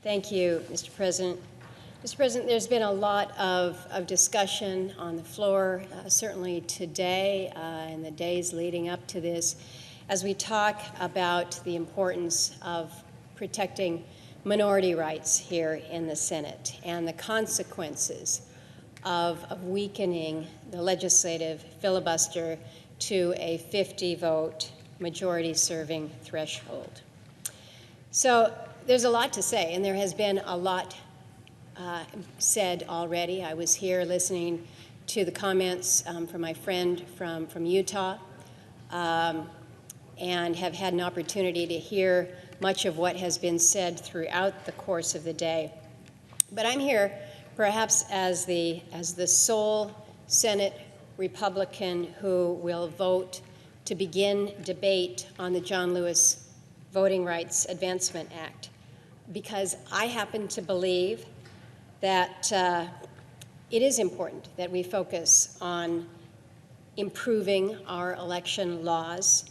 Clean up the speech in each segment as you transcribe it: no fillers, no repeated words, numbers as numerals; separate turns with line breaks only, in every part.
Thank you, Mr. President. Mr. President, there's been a lot of discussion on the floor, certainly today and the days leading up to this, as we talk about the importance of protecting minority rights here in the Senate and the consequences of weakening the legislative filibuster to a 50-vote majority-serving threshold. So there's a lot to say, and there has been a lot said already. I was here listening to the comments from my friend from Utah, and have had an opportunity to hear much of what has been said throughout the course of the day. But I'm here perhaps as the sole Senate Republican who will vote to begin debate on the John Lewis Voting Rights Advancement Act, because I happen to believe that it is important that we focus on improving our election laws.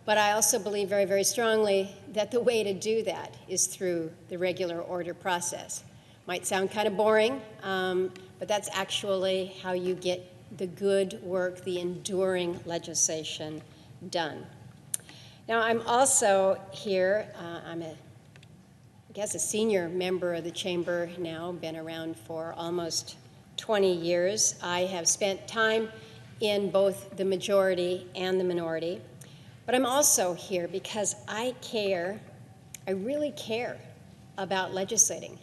But I also believe very, very strongly that the way to do that is through the regular order process. Might sound kind of boring, but that's actually how you get the good work, the enduring legislation done. Now, I'm also here, I'm I guess a senior member of the chamber now, been around for almost 20 years. I have spent time in both the majority and the minority. But I'm also here because I really care about legislating.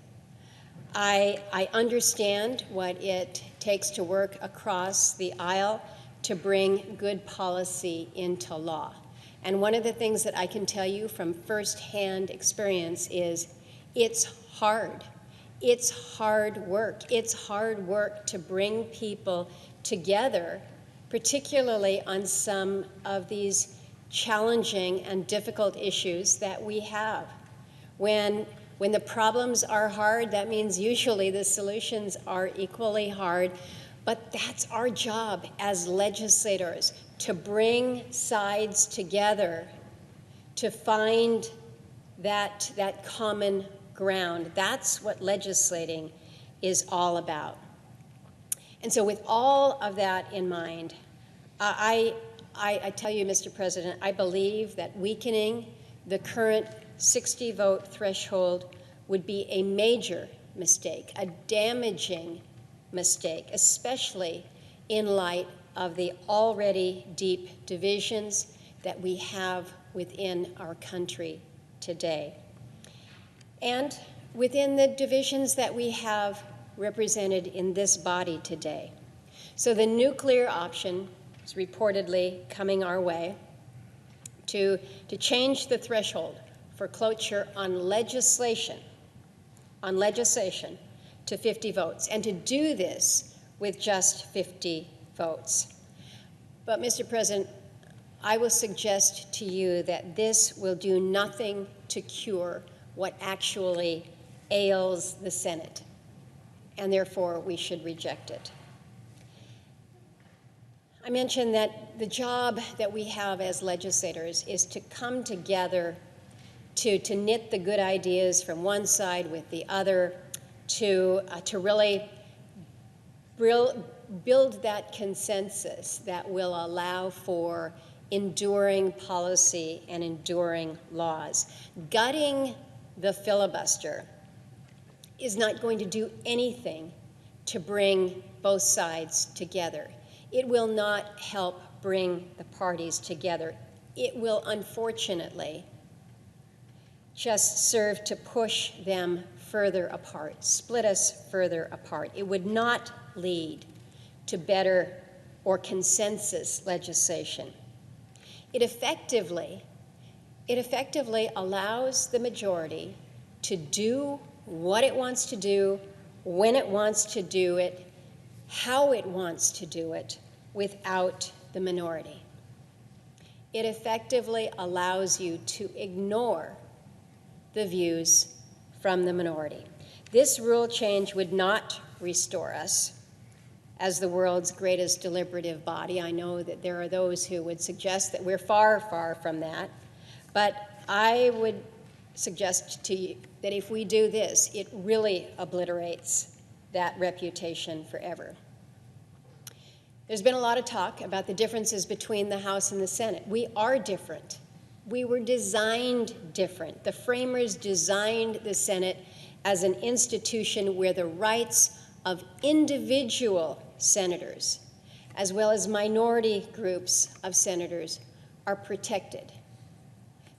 I understand what it takes to work across the aisle to bring good policy into law. And one of the things that I can tell you from firsthand experience is it's hard. It's hard work. It's hard work to bring people together, particularly on some of these challenging and difficult issues that we have. When the problems are hard, that means usually the solutions are equally hard, but that's our job as legislators, to bring sides together to find that common ground. That's what legislating is all about. And so with all of that in mind, I tell you, Mr. President, I believe that weakening the current 60-vote threshold would be a major mistake, a damaging mistake, especially in light of the already deep divisions that we have within our country today, and within the divisions that we have represented in this body today. So the nuclear option is reportedly coming our way to change the threshold for cloture on legislation to 50 votes, and to do this with just 50 votes. But, Mr. President, I will suggest to you that this will do nothing to cure what actually ails the Senate, and therefore we should reject it. I mentioned that the job that we have as legislators is to come together to knit the good ideas from one side with the other, to really build that consensus that will allow for enduring policy and enduring laws. Gutting the filibuster is not going to do anything to bring both sides together. It will not help bring the parties together. It will, unfortunately, just serve to push them further apart, split us further apart. It would not lead to better or consensus legislation. It effectively allows the majority to do what it wants to do, when it wants to do it, how it wants to do it, without the minority. It effectively allows you to ignore the views from the minority. This rule change would not restore us as the world's greatest deliberative body. I know that there are those who would suggest that we're far, far from that, but I would suggest to you that if we do this, it really obliterates that reputation forever. There's been a lot of talk about the differences between the House and the Senate. We are different. We were designed different. The framers designed the Senate as an institution where the rights of individual senators, as well as minority groups of senators, are protected.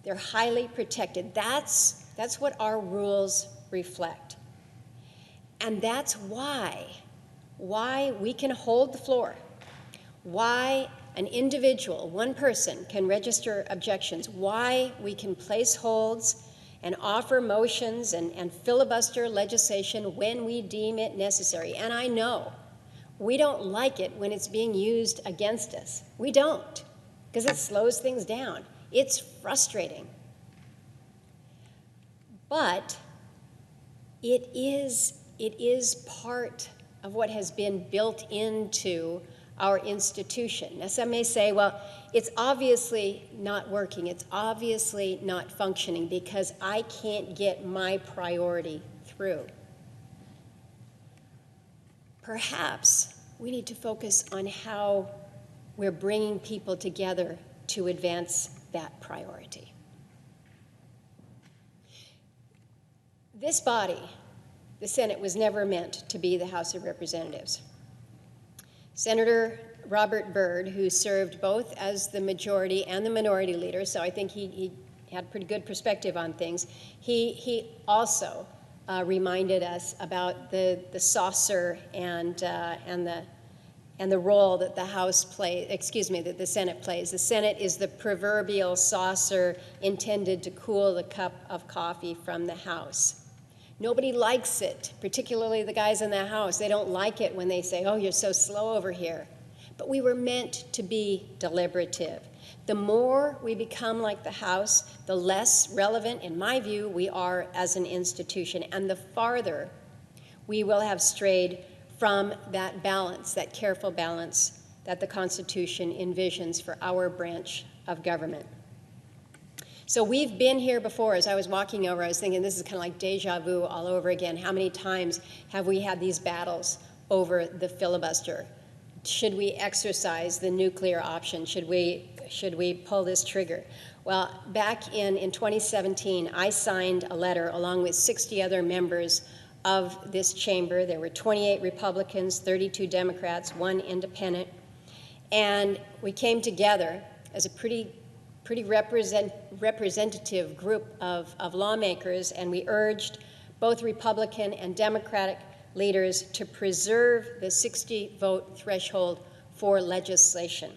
They're highly protected. That's what our rules reflect. And that's why we can hold the floor, why an individual, one person, can register objections, why we can place holds and offer motions and filibuster legislation when we deem it necessary. And I know we don't like it when it's being used against us. We don't, because it slows things down. It's frustrating. But it is part of what has been built into our institution. Now, some may say, well, it's obviously not working. It's obviously not functioning because I can't get my priority through. Perhaps we need to focus on how we're bringing people together to advance that priority. This body, the Senate, was never meant to be the House of Representatives. Senator Robert Byrd, who served both as the majority and the minority leader, so I think he had a pretty good perspective on things, he also reminded us about the saucer and the role that the House plays, that the Senate plays. The Senate is the proverbial saucer intended to cool the cup of coffee from the House. Nobody likes it, particularly the guys in the House. They don't like it when they say, oh, you're so slow over here. But we were meant to be deliberative. The more we become like the House, the less relevant, in my view, we are as an institution, and the farther we will have strayed from that balance, that careful balance that the Constitution envisions for our branch of government. So we've been here before. As I was walking over, I was thinking this is kind of like deja vu all over again. How many times have we had these battles over the filibuster? Should we exercise the nuclear option? Should we pull this trigger? Well, back in 2017, I signed a letter along with 60 other members of this chamber. There were 28 Republicans, 32 Democrats, 1 independent. And we came together as a pretty representative group of lawmakers, and we urged both Republican and Democratic leaders to preserve the 60-vote threshold for legislation.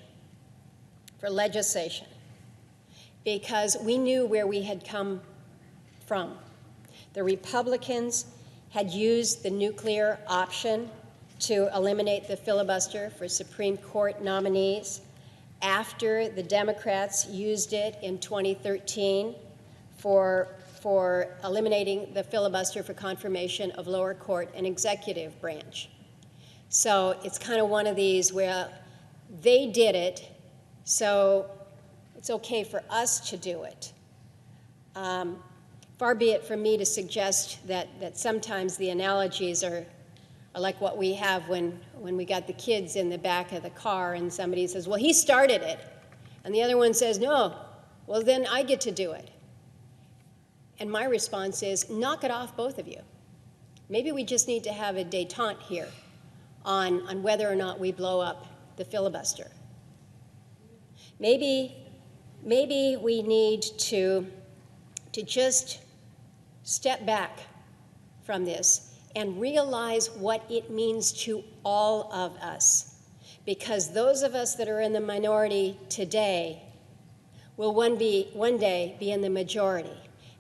Because we knew where we had come from. The Republicans had used the nuclear option to eliminate the filibuster for Supreme Court nominees after the Democrats used it in 2013 for eliminating the filibuster for confirmation of lower court and executive branch. So it's kind of one of these where they did it, so it's okay for us to do it. Far be it from me to suggest that sometimes the analogies are like what we have when we got the kids in the back of the car and somebody says, well, he started it. And the other one says, no, well, then I get to do it. And my response is, knock it off, both of you. Maybe we just need to have a détente here on whether or not we blow up the filibuster. Maybe we need to just step back from this and realize what it means to all of us. Because those of us that are in the minority today will one day be in the majority.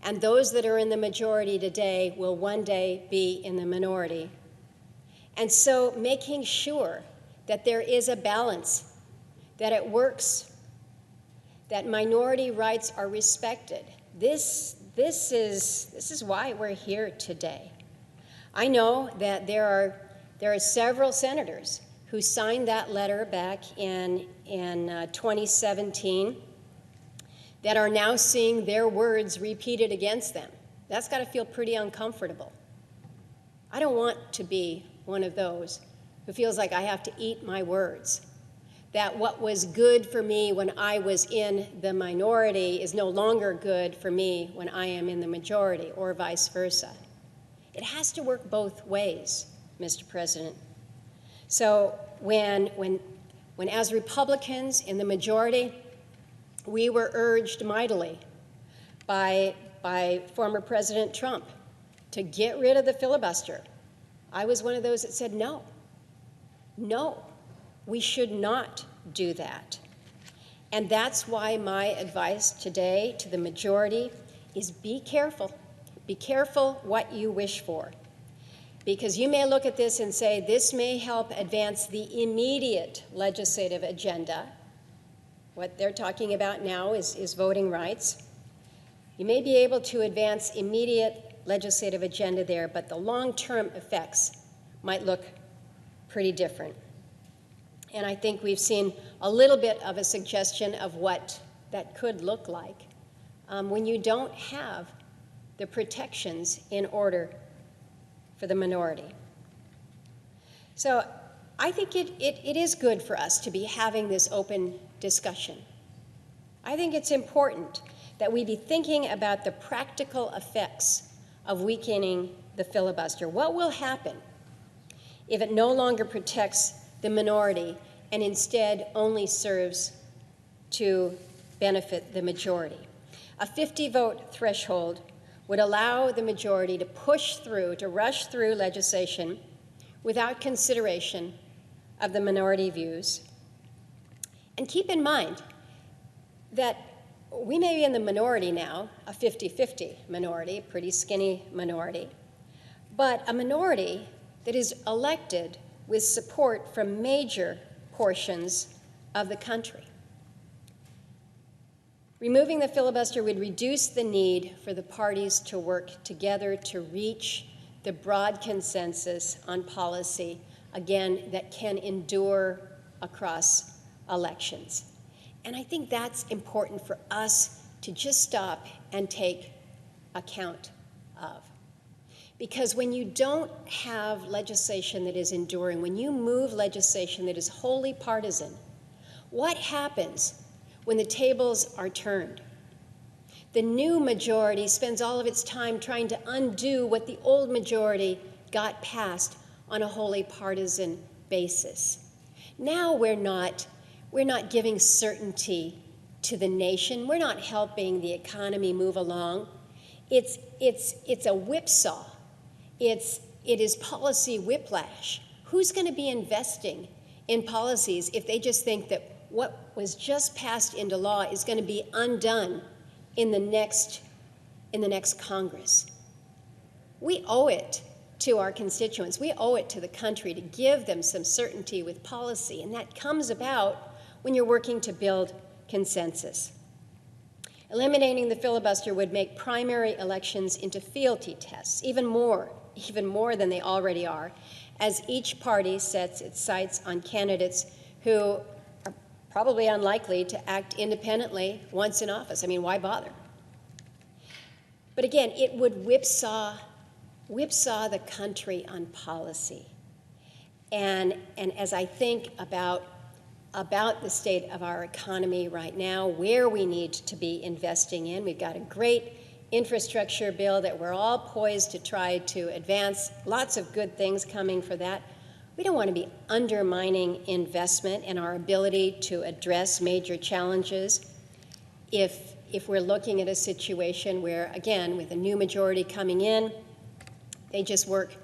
And those that are in the majority today will one day be in the minority. And so making sure that there is a balance, that it works, that minority rights are respected. This is why we're here today. I know that there are several senators who signed that letter back in 2017 that are now seeing their words repeated against them. That's got to feel pretty uncomfortable. I don't want to be one of those who feels like I have to eat my words, that what was good for me when I was in the minority is no longer good for me when I am in the majority, or vice versa. It has to work both ways, Mr. President. So when as Republicans in the majority, we were urged mightily by former President Trump to get rid of the filibuster, I was one of those that said, no, we should not do that. And that's why my advice today to the majority is be careful. Be careful what you wish for. Because you may look at this and say, this may help advance the immediate legislative agenda. What they're talking about now is voting rights. You may be able to advance immediate legislative agenda there, but the long-term effects might look pretty different. And I think we've seen a little bit of a suggestion of what that could look like when you don't have the protections in order for the minority. So I think it is good for us to be having this open discussion. I think it's important that we be thinking about the practical effects of weakening the filibuster. What will happen if it no longer protects the minority and instead only serves to benefit the majority? A 50-vote threshold would allow the majority to rush through legislation without consideration of the minority views. And keep in mind that we may be in the minority now, a 50-50 minority, a pretty skinny minority, but a minority that is elected with support from major portions of the country. Removing the filibuster would reduce the need for the parties to work together to reach the broad consensus on policy, again, that can endure across elections. And I think that's important for us to just stop and take account of. Because when you don't have legislation that is enduring, when you move legislation that is wholly partisan, what happens when the tables are turned? The new majority spends all of its time trying to undo what the old majority got passed on a wholly partisan basis. Now we're not giving certainty to the nation. We're not helping the economy move along. It's a whipsaw. It is policy whiplash. Who's going to be investing in policies if they just think that what was just passed into law is going to be undone in the next Congress? We owe it to our constituents. We owe it to the country to give them some certainty with policy, and that comes about when you're working to build consensus. Eliminating the filibuster would make primary elections into fealty tests, even more than they already are, as each party sets its sights on candidates who are probably unlikely to act independently once in office. I mean, why bother? But again, it would whipsaw the country on policy. And as I think about the state of our economy right now, where we need to be investing in, we've got a great infrastructure bill that we're all poised to try to advance, lots of good things coming for that. We don't want to be undermining investment and our ability to address major challenges if we're looking at a situation where, again, with a new majority coming in, they just work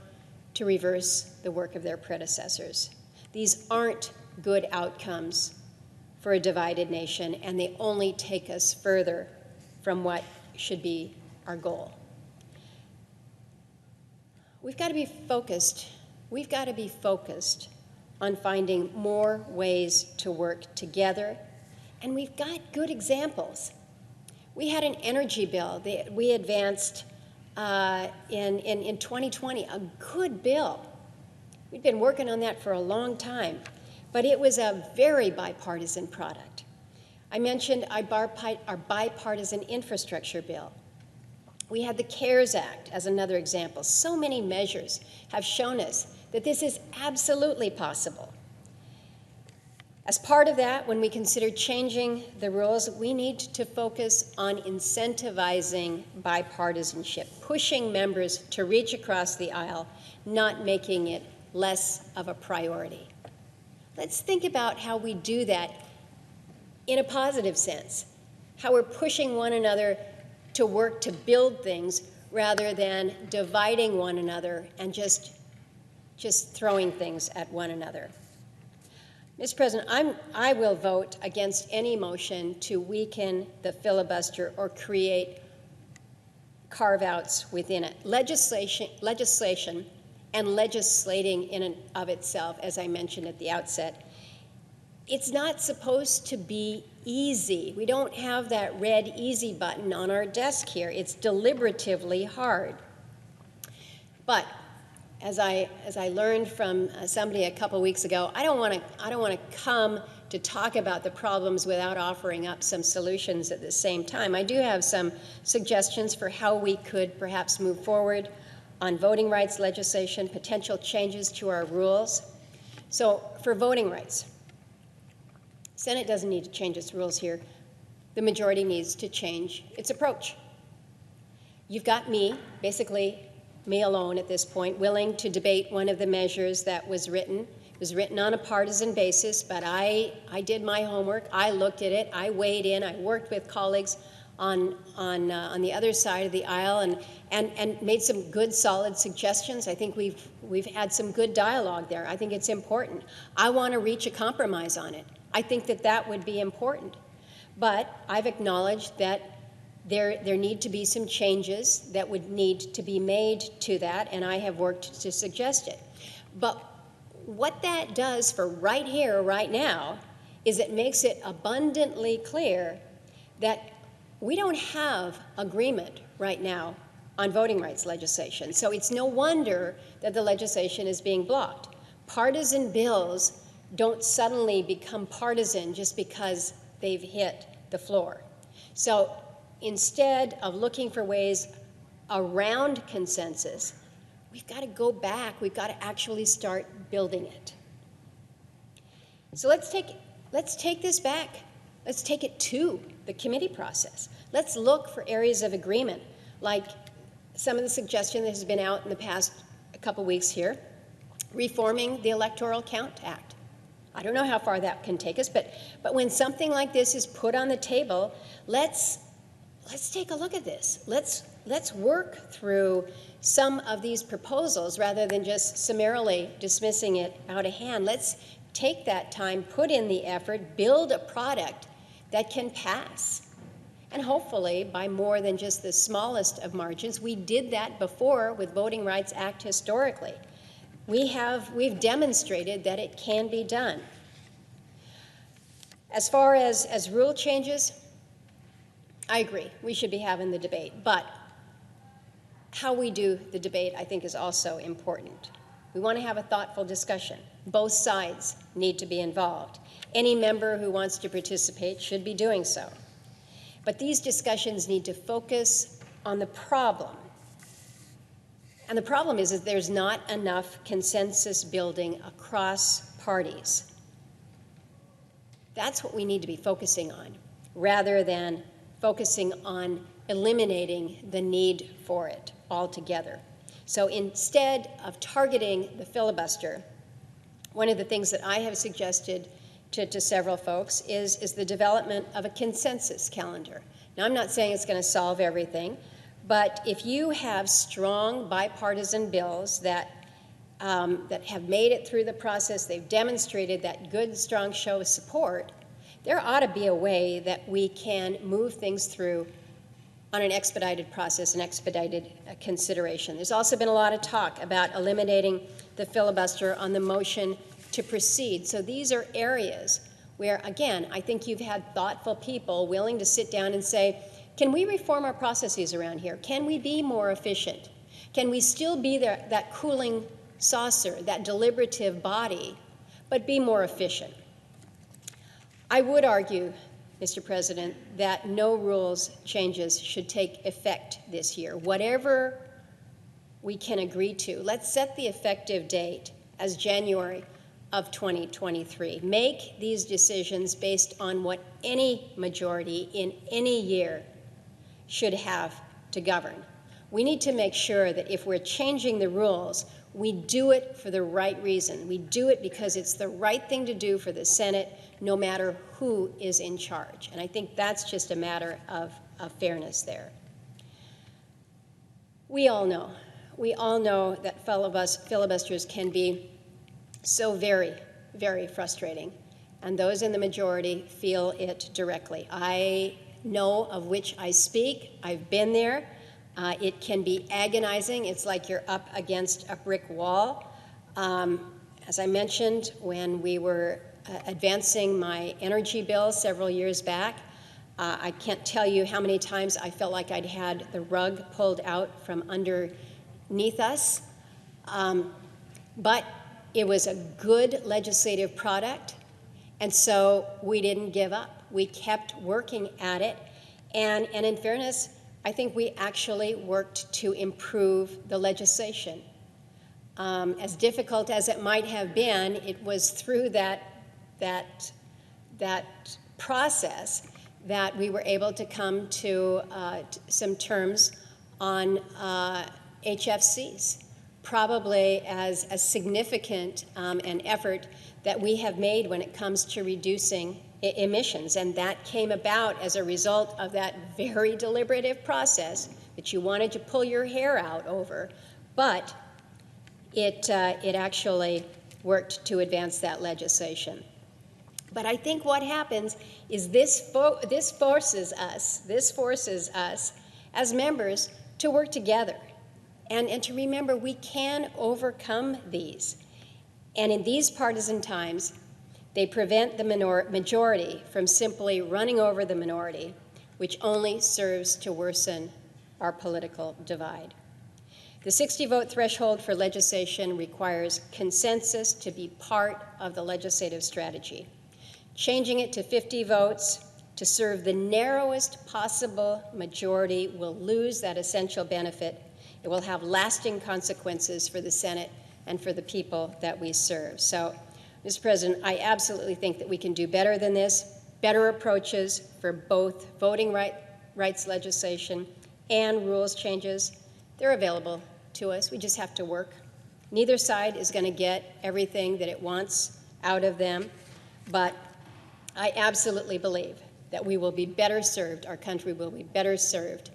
to reverse the work of their predecessors. These aren't good outcomes for a divided nation, and they only take us further from what should be our goal. We've got to be focused. We've got to be focused on finding more ways to work together, and we've got good examples. We had an energy bill that we advanced in 2020, a good bill. We'd been working on that for a long time, but it was a very bipartisan product. I mentioned our bipartisan infrastructure bill. We had the CARES Act as another example. So many measures have shown us that this is absolutely possible. As part of that, when we consider changing the rules, we need to focus on incentivizing bipartisanship, pushing members to reach across the aisle, not making it less of a priority. Let's think about how we do that in a positive sense, how we're pushing one another to work to build things rather than dividing one another and just throwing things at one another. Mr. President, I will vote against any motion to weaken the filibuster or create carve-outs within it. Legislation and legislating in and of itself, as I mentioned at the outset, it's not supposed to be easy. We don't have that red easy button on our desk here. It's deliberatively hard. But as I learned from somebody a couple weeks ago, I don't want to come to talk about the problems without offering up some solutions at the same time. I do have some suggestions for how we could perhaps move forward on voting rights legislation, potential changes to our rules. So for voting rights, Senate doesn't need to change its rules here. The majority needs to change its approach. You've got me, basically me alone at this point, willing to debate one of the measures that was written. It was written on a partisan basis, but I did my homework. I looked at it. I weighed in. I worked with colleagues on the other side of the aisle and made some good, solid suggestions. I think we've had some good dialogue there. I think it's important. I want to reach a compromise on it. I think that would be important. But I've acknowledged that there need to be some changes that would need to be made to that, and I have worked to suggest it. But what that does for right here, right now, is it makes it abundantly clear that we don't have agreement right now on voting rights legislation. So it's no wonder that the legislation is being blocked. Partisan bills don't suddenly become partisan just because they've hit the floor. So instead of looking for ways around consensus, we've got to go back. We've got to actually start building it. So let's take this back. Let's take it to the committee process. Let's look for areas of agreement, like some of the suggestion that has been out in the past couple weeks here, reforming the Electoral Count Act. I don't know how far that can take us, but when something like this is put on the table, let's take a look at this. Let's work through some of these proposals rather than just summarily dismissing it out of hand. Let's take that time, put in the effort, build a product that can pass. And hopefully, by more than just the smallest of margins. We did that before with Voting Rights Act historically. We've demonstrated that it can be done. As far as rule changes, I agree, we should be having the debate, but how we do the debate, I think, is also important. We want to have a thoughtful discussion. Both sides need to be involved. Any member who wants to participate should be doing so. But these discussions need to focus on the problem. And the problem is that there's not enough consensus building across parties. That's what we need to be focusing on, rather than focusing on eliminating the need for it altogether. So instead of targeting the filibuster, one of the things that I have suggested to several folks is the development of a consensus calendar. Now, I'm not saying it's going to solve everything, but if you have strong bipartisan bills that have made it through the process, they've demonstrated that good, strong show of support, there ought to be a way that we can move things through on an expedited process, an expedited consideration. There's also been a lot of talk about eliminating the filibuster on the motion to proceed. So these are areas where, again, I think you've had thoughtful people willing to sit down and say, can we reform our processes around here? Can we be more efficient? Can we still be that cooling saucer, that deliberative body, but be more efficient? I would argue Mr. President, that no rules changes should take effect this year. Whatever we can agree to, let's set the effective date as January of 2023. Make these decisions based on what any majority in any year should have to govern. We need to make sure that if we're changing the rules, we do it for the right reason. We do it because it's the right thing to do for the Senate, no matter who is in charge. And I think that's just a matter of fairness there. We all know that filibusters can be so very, very frustrating, and those in the majority feel it directly. I know of which I speak. I've been there. It can be agonizing. It's like you're up against a brick wall. As I mentioned, when we were advancing my energy bill several years back, I can't tell you how many times I felt like I'd had the rug pulled out from underneath us. But it was a good legislative product, and so we didn't give up. We kept working at it, and in fairness, I think we actually worked to improve the legislation. As difficult as it might have been, it was through that process that we were able to come to some terms on HFCs, probably as significant an effort that we have made when it comes to reducing emissions. And that came about as a result of that very deliberative process that you wanted to pull your hair out over, but it actually worked to advance that legislation. But I think what happens is this forces us as members to work together and to remember we can overcome these. And in these partisan times, they prevent the majority from simply running over the minority, which only serves to worsen our political divide. The 60-vote threshold for legislation requires consensus to be part of the legislative strategy. Changing it to 50 votes to serve the narrowest possible majority will lose that essential benefit. It will have lasting consequences for the Senate and for the people that we serve. So, Mr. President, I absolutely think that we can do better than this, better approaches for both voting rights legislation and rules changes. They're available to us. We just have to work. Neither side is going to get everything that it wants out of them, but I absolutely believe that we will be better served, our country will be better served,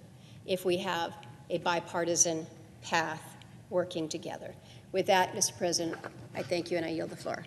if we have a bipartisan path working together. With that, Mr. President, I thank you and I yield the floor.